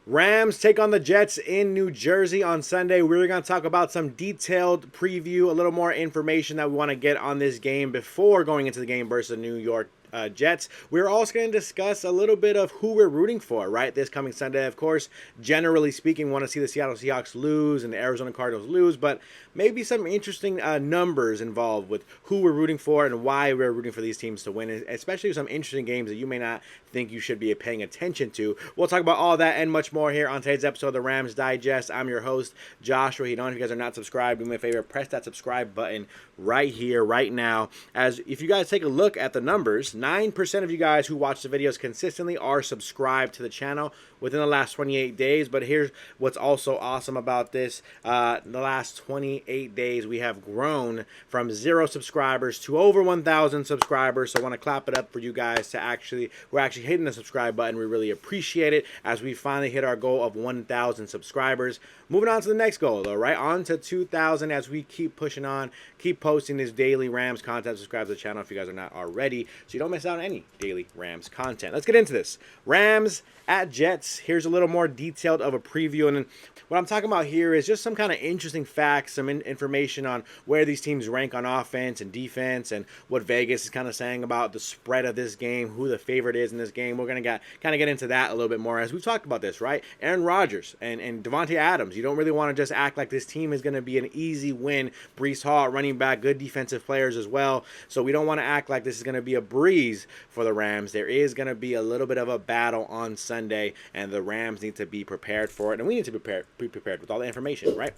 Rams take on the Jets in New Jersey on Sunday. We're going to talk about some detailed preview, a little more information that we want to get on this game before going into the game versus the New York Jets. We're also going to discuss a little bit of who we're rooting for, right, this coming Sunday. Of course, generally speaking, want to see the Seattle Seahawks lose and the Arizona Cardinals lose, but maybe some interesting numbers involved with who we're rooting for and why we're rooting for these teams to win, especially some interesting games that you may not think you should be paying attention to. We'll talk about all that and much more here on today's episode of the Rams Digest. I'm your host, Josh Rahidon. If you guys are not subscribed, do me a favor, press that subscribe button right here, right now. As if you guys take a look at the numbers, 9% of you guys who watch the videos consistently are subscribed to the channel within the last 28 days. But here's what's also awesome about this. The last 28 days, we have grown from 0 subscribers to over 1,000 subscribers. So I want to clap it up for you guys we're actually hitting the subscribe button. We really appreciate it as we finally hit our goal of 1,000 subscribers. Moving on to the next goal, though, right? On to 2,000 as we keep pushing on, keep posting this daily Rams content. Subscribe to the channel if you guys are not already, so you don't miss out on any daily Rams content. Let's get into this. Rams at Jets. Here's a little more detailed of a preview. And what I'm talking about here is just some kind of interesting facts, some information on where these teams rank on offense and defense and what Vegas is kind of saying about the spread of this game, who the favorite is in this game. We're going to kind of get into that a little bit more as we've talked about this, right? Aaron Rodgers and Davante Adams. You don't really want to just act like this team is going to be an easy win. Breece Hall, running back, good defensive players as well. So we don't want to act like this is going to be a breeze for the Rams. There is going to be a little bit of a battle on Sunday, and the Rams need to be prepared for it, and we need to be prepared with all the information, right?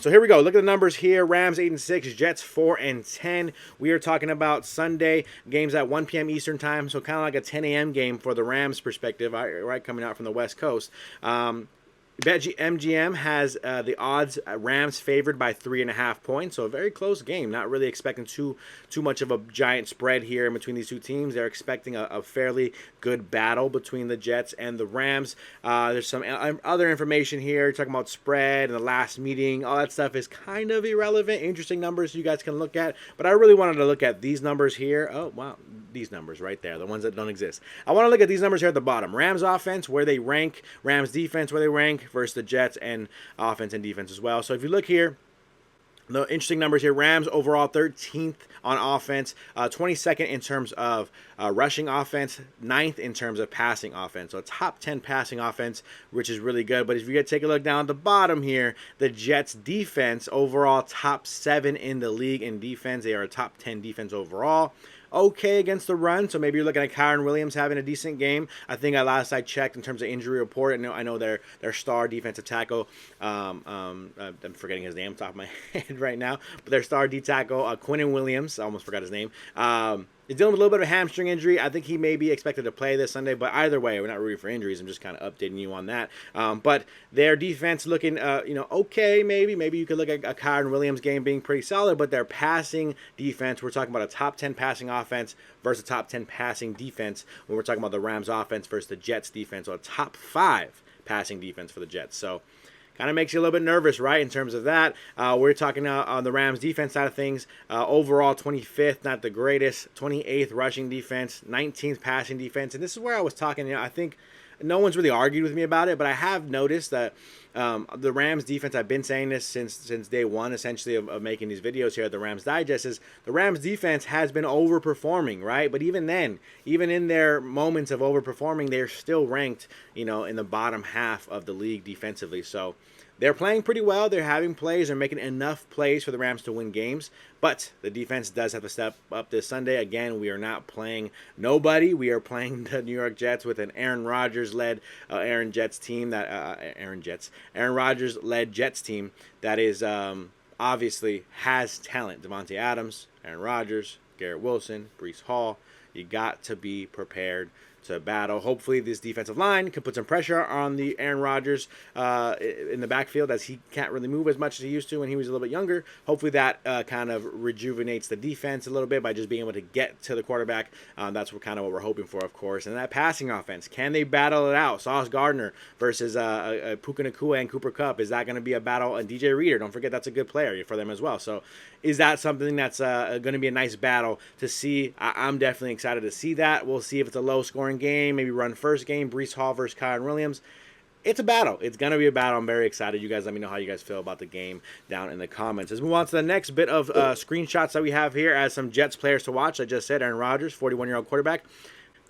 So here we go. Look at the numbers here. Rams 8-6, Jets 4-10. We are talking about Sunday games at 1 p.m. Eastern time, so kind of like a 10 a.m. game for the Rams perspective, right, coming out from the West Coast. MGM has the odds Rams favored by 3.5 points, so a very close game. Not really expecting too much of a giant spread here in between these two teams. They're expecting a fairly good battle between the Jets and the Rams. There's some other information here talking about spread and the last meeting. All that stuff is kind of irrelevant. Interesting numbers you guys can look at, but I really wanted to look at these numbers here. Oh, wow. These numbers right there, the ones that don't exist. I want to look at these numbers here at the bottom. Rams offense, where they rank. Rams defense, where they rank versus the Jets, and offense and defense as well. So if you look here, the interesting numbers here. Rams overall 13th on offense, 22nd in terms of rushing offense, 9th in terms of passing offense. So a top 10 passing offense, which is really good. But if you take a look down at the bottom here, the Jets defense overall top 7 in the league in defense. They are a top 10 defense overall. Okay against the run, so maybe you're looking at Kyren Williams having a decent game. I think last I checked in terms of injury report, I know their star defensive tackle, I'm forgetting his name off the top of my head right now, but their star D tackle, Kyren Williams, I almost forgot his name, is dealing with a little bit of a hamstring injury. I think he may be expected to play this Sunday, but either way, we're not rooting for injuries. I'm just kind of updating you on that. But their defense looking, okay, maybe you could look at a Kyren Williams game being pretty solid, but their passing defense, we're talking about a top 10 passing offense versus a top 10 passing defense when we're talking about the Rams offense versus the Jets defense, or a top 5 passing defense for the Jets. So kind of makes you a little bit nervous, right, in terms of that. We're talking now on the Rams defense side of things. Overall, 25th, not the greatest. 28th rushing defense, 19th passing defense. And this is where I was talking, I think no one's really argued with me about it, but I have noticed that the Rams defense, I've been saying this since day one, essentially, of making these videos here at the Rams Digest, is the Rams defense has been overperforming, right? But even then, even in their moments of overperforming, they're still ranked, in the bottom half of the league defensively. So they're playing pretty well. They're having plays. They're making enough plays for the Rams to win games. But the defense does have to step up this Sunday. Again, we are not playing nobody. We are playing the New York Jets with an Aaron Rodgers-led Aaron Rodgers-led Jets team that is obviously has talent. Davante Adams, Aaron Rodgers, Garrett Wilson, Breece Hall. You got to be prepared to battle. Hopefully this defensive line can put some pressure on the Aaron Rodgers in the backfield, as he can't really move as much as he used to when he was a little bit younger. Hopefully that kind of rejuvenates the defense a little bit by just being able to get to the quarterback. That's kind of what we're hoping for, of course. And that passing offense, can they battle it out? Sauce Gardner versus Puka Nacua and Cooper Kupp. Is that going to be a battle? And DJ Reader, don't forget, that's a good player for them as well. So is that something that's going to be a nice battle to see? I'm definitely excited to see that. We'll see if it's a low-scoring game, maybe run first game, Breece Hall versus Kyren Williams. it's a battle. It's going to be a battle. I'm very excited. You guys let me know how you guys feel about the game down in the comments. Let's move on to the next bit of screenshots that we have here as some Jets players to watch. I just said Aaron Rodgers, 41-year-old quarterback.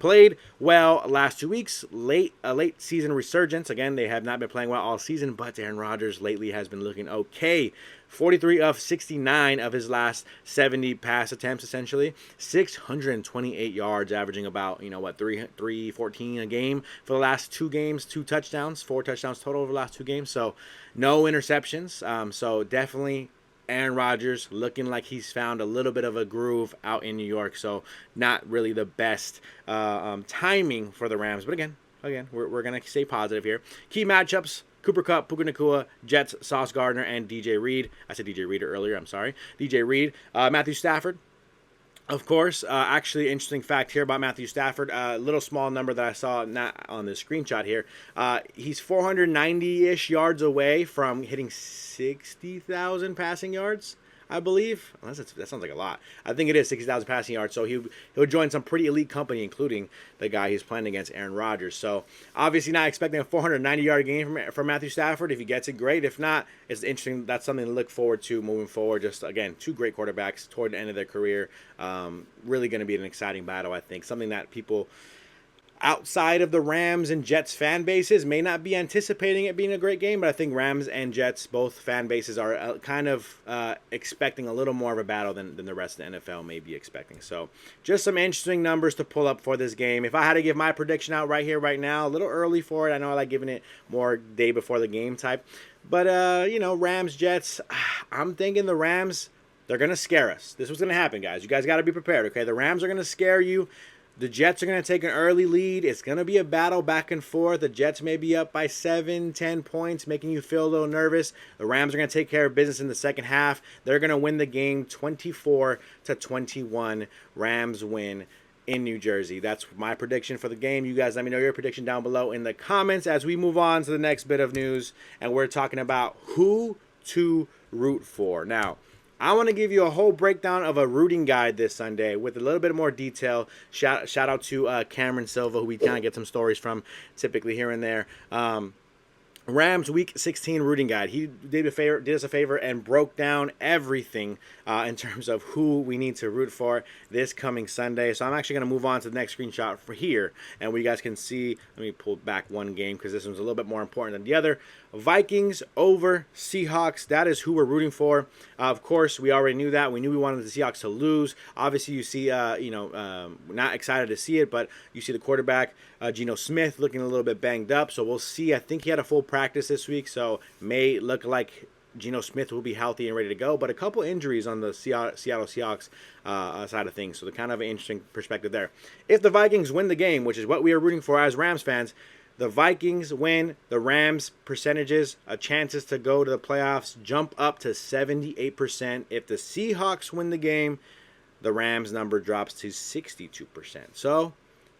Played well last 2 weeks. Late season resurgence. Again, they have not been playing well all season, but Aaron Rodgers lately has been looking okay. 43 of 69 of his last 70 pass attempts, essentially. 628 yards, averaging about, 314 a game for the last 2 games. 2 touchdowns, 4 touchdowns total over the last 2 games. So no interceptions. So definitely Aaron Rodgers looking like he's found a little bit of a groove out in New York. So not really the best timing for the Rams. But again, we're going to stay positive here. Key matchups: Cooper Kupp, Puka Nacua, Jets, Sauce Gardner, and DJ Reed. I said DJ Reader earlier. I'm sorry. DJ Reed. Matthew Stafford. Of course, actually, interesting fact here about Matthew Stafford. A little small number that I saw not on the screenshot here. He's 490-ish yards away from hitting 60,000 passing yards, I believe. That sounds like a lot. I think it is 60,000 passing yards. So he'll join some pretty elite company, including the guy he's playing against, Aaron Rodgers. So obviously not expecting a 490-yard game from Matthew Stafford. If he gets it, great. If not, it's interesting. That's something to look forward to moving forward. Just, again, 2 great quarterbacks toward the end of their career. Really going to be an exciting battle, I think. Something that people outside of the Rams and Jets fan bases may not be anticipating it being a great game, but I think Rams and Jets, both fan bases, are kind of expecting a little more of a battle than the rest of the NFL may be expecting. So just some interesting numbers to pull up for this game. If I had to give my prediction out right here, right now, a little early for it. I know I like giving it more day before the game type. But, Rams, Jets, I'm thinking the Rams, they're going to scare us. This was going to happen, guys. You guys got to be prepared, okay? The Rams are going to scare you. The Jets are going to take an early lead. It's going to be a battle back and forth. The Jets may be up by 7, 10 points, making you feel a little nervous. The Rams are going to take care of business in the second half. They're going to win the game 24-21. Rams win in New Jersey. That's my prediction for the game. You guys let me know your prediction down below in the comments as we move on to the next bit of news. And we're talking about who to root for. Now, I want to give you a whole breakdown of a rooting guide this Sunday with a little bit more detail. Shout out to Cameron Silva, who we kind of get some stories from typically here and there. Rams Week 16 rooting guide. He did us a favor and broke down everything in terms of who we need to root for this coming Sunday. So I'm actually going to move on to the next screenshot for here, and we guys can see. Let me pull back one game because this one's a little bit more important than the other. Vikings over Seahawks. That is who we're rooting for. Of course, we already knew that. We knew we wanted the Seahawks to lose. Obviously, you see, not excited to see it, but you see the quarterback, Geno Smith, looking a little bit banged up. So we'll see. I think he had a full practice this week, so may look like Geno Smith will be healthy and ready to go. But a couple injuries on the Seattle Seahawks side of things, so the kind of an interesting perspective there. If the Vikings win the game, which is what we are rooting for as Rams fans, the Vikings win, the Rams percentages, chances to go to the playoffs jump up to 78%. If the Seahawks win the game, the Rams number drops to 62%. So,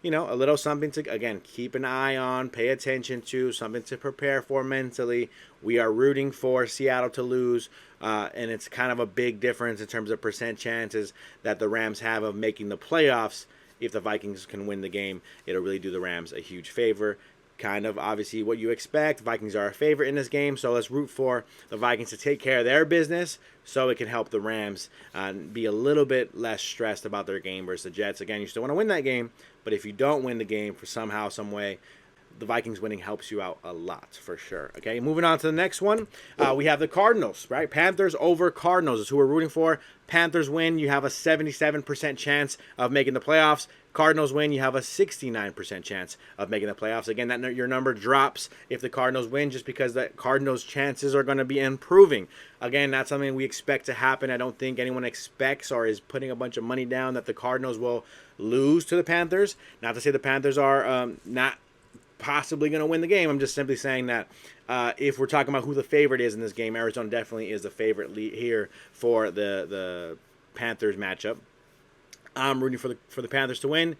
a little something to, again, keep an eye on, pay attention to, something to prepare for mentally. We are rooting for Seattle to lose, and it's kind of a big difference in terms of percent chances that the Rams have of making the playoffs. If the Vikings can win the game, it'll really do the Rams a huge favor. Kind of obviously what you expect. Vikings are a favorite in this game, so let's root for the Vikings to take care of their business so it can help the Rams be a little bit less stressed about their game versus the Jets. Again, you still want to win that game, but if you don't win the game for somehow, some way, the Vikings winning helps you out a lot for sure. Okay, moving on to the next one. We have the Cardinals, right? Panthers over Cardinals is who we're rooting for. Panthers win, you have a 77% chance of making the playoffs. Cardinals win, you have a 69% chance of making the playoffs. Again, your number drops if the Cardinals win just because the Cardinals' chances are going to be improving. Again, that's something we expect to happen. I don't think anyone expects or is putting a bunch of money down that the Cardinals will lose to the Panthers. Not to say the Panthers are not possibly going to win the game. I'm just simply saying that if we're talking about who the favorite is in this game, Arizona definitely is the favorite here for the Panthers matchup. I'm rooting for the Panthers to win.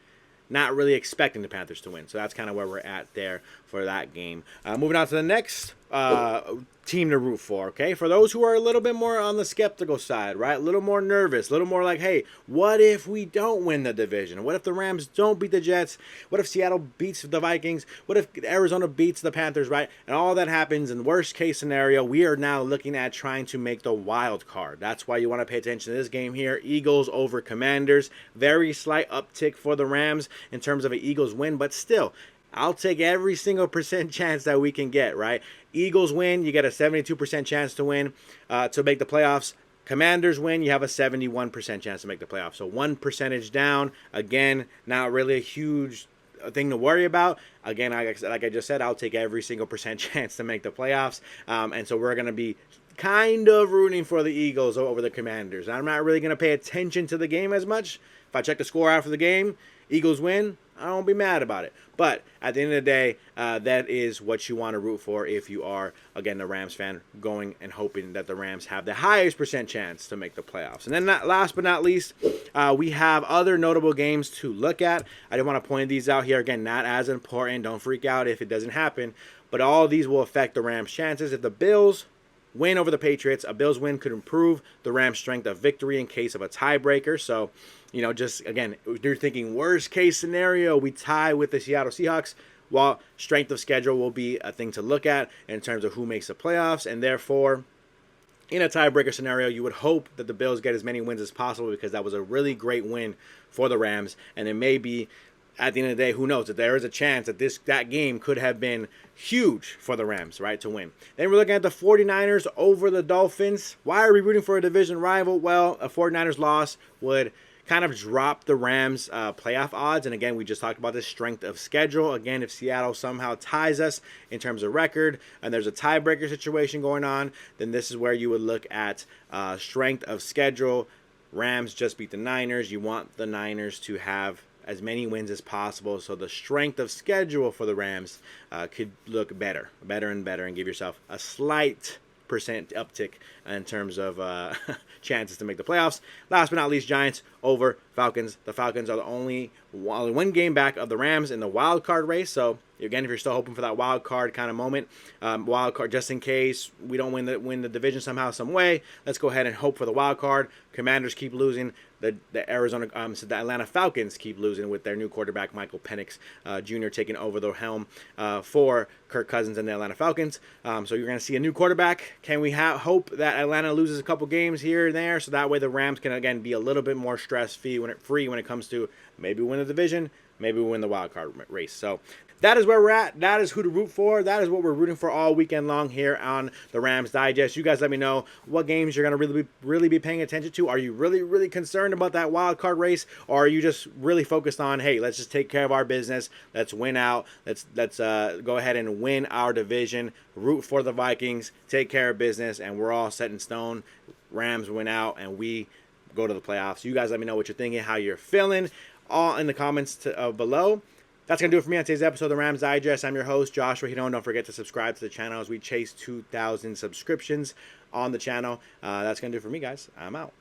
Not really expecting the Panthers to win. So that's kind of where we're at there for that game. Moving on to the next team to root for, okay? For those who are a little bit more on the skeptical side, right? A little more nervous, a little more like, hey, what if we don't win the division? What if the Rams don't beat the Jets? What if Seattle beats the Vikings? What if Arizona beats the Panthers, right? And all that happens in worst case scenario, we are now looking at trying to make the wild card. That's why you want to pay attention to this game here. Eagles over Commanders. Very slight uptick for the Rams in terms of an Eagles win, but still, I'll take every single percent chance that we can get, right? Eagles win, you get a 72% chance to win, to make the playoffs. Commanders win, you have a 71% chance to make the playoffs. So 1% down. Again, not really a huge thing to worry about. Again, like I just said, I'll take every single percent chance to make the playoffs. And so we're going to be kind of rooting for the Eagles over the Commanders. I'm not really going to pay attention to the game as much. If I check the score after the game, Eagles win, I won't be mad about it. But at the end of the day, that is what you want to root for if you are, again, a Rams fan, going and hoping that the Rams have the highest percent chance to make the playoffs. And then last but not least, we have other notable games to look at. I didn't want to point these out here. Again, not as important. Don't freak out if it doesn't happen. But all of these will affect the Rams' chances. If the Bills win over the Patriots, a Bills win could improve the Rams' strength of victory in case of a tiebreaker. So, just, again, you're thinking worst case scenario, we tie with the Seattle Seahawks. While strength of schedule will be a thing to look at in terms of who makes the playoffs. And therefore, in a tiebreaker scenario, you would hope that the Bills get as many wins as possible because that was a really great win for the Rams. And it may be, at the end of the day, who knows, that there is a chance that that game could have been huge for the Rams, right, to win. Then we're looking at the 49ers over the Dolphins. Why are we rooting for a division rival? Well, a 49ers loss would kind of drop the Rams' playoff odds. And again, we just talked about this strength of schedule. Again, if Seattle somehow ties us in terms of record and there's a tiebreaker situation going on, then this is where you would look at strength of schedule. Rams just beat the Niners. You want the Niners to have as many wins as possible, so the strength of schedule for the Rams could look better and better, and give yourself a slight percent uptick in terms of chances to make the playoffs. Last but not least, Giants over Falcons. The Falcons are the only one game back of the Rams in the wild card race. So again, if you're still hoping for that wild card kind of moment, wild card just in case we don't win the division somehow, some way, let's go ahead and hope for the wild card. Commanders keep losing. The Atlanta Falcons keep losing with their new quarterback Michael Penix Jr. taking over the helm for Kirk Cousins and the Atlanta Falcons. So you're going to see a new quarterback. Can we hope that Atlanta loses a couple games here and there, so that way the Rams can again be a little bit more stress-free when it comes to maybe win the division, maybe win the wild card race. So that is where we're at. That is who to root for. That is what we're rooting for all weekend long here on the Rams Digest. You guys let me know what games you're going to really be paying attention to. Are you really concerned about that wild card race, or are you just really focused on, hey, let's just take care of our business. Let's win out. Let's go ahead and win our division. Root for the Vikings. Take care of business, and we're all set in stone. Rams win out, and we go to the playoffs. You guys let me know what you're thinking, how you're feeling, all in the comments below. That's going to do it for me on today's episode of the Rams Digest. I'm your host, Joshua Giron. Don't forget to subscribe to the channel as we chase 2,000 subscriptions on the channel. That's going to do it for me, guys. I'm out.